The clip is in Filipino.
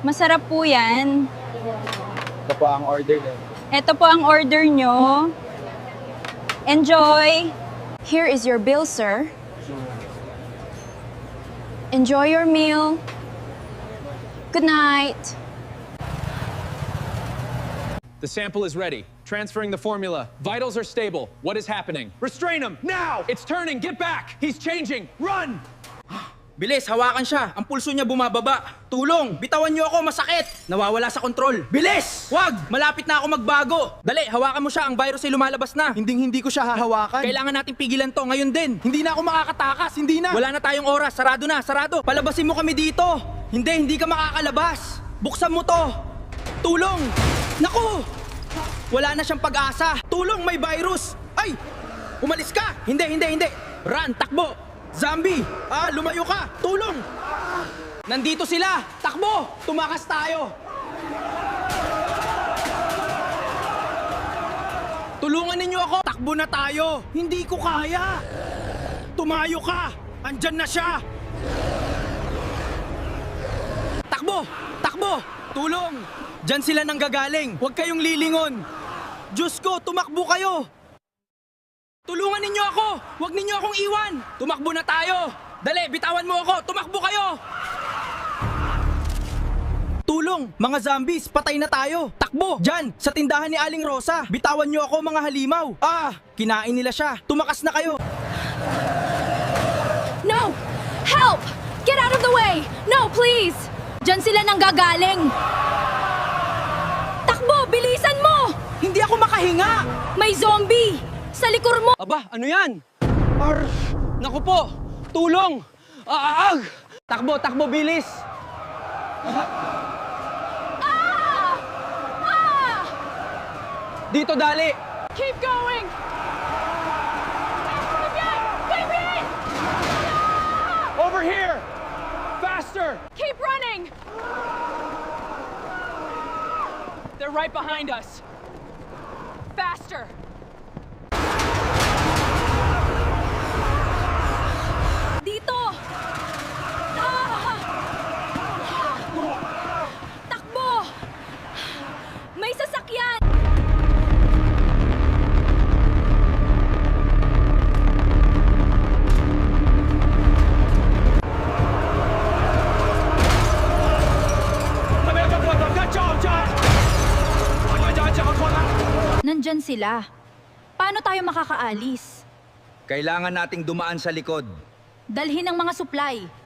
Masarap po yan. Ito po ang order din. Ito po ang order nyo. Enjoy! Here is your bill, sir. Enjoy your meal. Good night. The sample is ready. Transferring the formula. Vitals are stable. What is happening? Restrain him! Now! It's turning! Get back! He's changing! Run! Bilis, hawakan siya. Ang pulso niya bumababa. Tulong! Bitawan niyo ako, masakit! Nawawala sa kontrol. Bilis! Wag! Malapit na ako magbago. Dali, hawakan mo siya. Ang virus ay lumalabas na. Hindi ko siya hahawakan. Kailangan nating pigilan to ngayon din. Hindi na ako makakatakas. Hindi na. Wala na tayong oras. Sarado na. Sarado. Palabasin mo kami dito. Hindi ka makakalabas. Buksan mo to. Tulong! Naku! Wala na siyang pag-asa. Tulong, may virus. Ay! Umalis ka! Hindi. Run, takbo! Zombie! Lumayo ka! Tulong! Nandito sila! Takbo! Tumakas tayo! Tulungan ninyo ako! Takbo na tayo! Hindi ko kaya! Tumayo ka! Andyan na siya! Takbo! Takbo! Tulong! Diyan sila nanggagaling! Huwag kayong lilingon! Diyos ko, tumakbo kayo! Tulungan ninyo ako! Huwag ninyo akong iwan! Tumakbo na tayo! Dali, bitawan mo ako! Tumakbo kayo! Tulong! Mga zombies, patay na tayo! Takbo! Diyan, sa tindahan ni Aling Rosa! Bitawan nyo ako, mga halimaw! Kinain nila siya! Tumakas na kayo! No! Help! Get out of the way! No, please! Diyan sila nanggagaling! Takbo! Bilisan mo! Hindi ako makahinga! May zombie! Sa likor mo! Aba, ano yan? Naku po! Tulong! Takbo, bilis! Dito, dali! Keep going! Over here! Faster! Keep running! They're right behind us! Faster! Dito! Takbo! May sasakyan! Nandyan sila. Paano tayo makakaalis? Kailangan nating dumaan sa likod. Dalhin ang mga supply.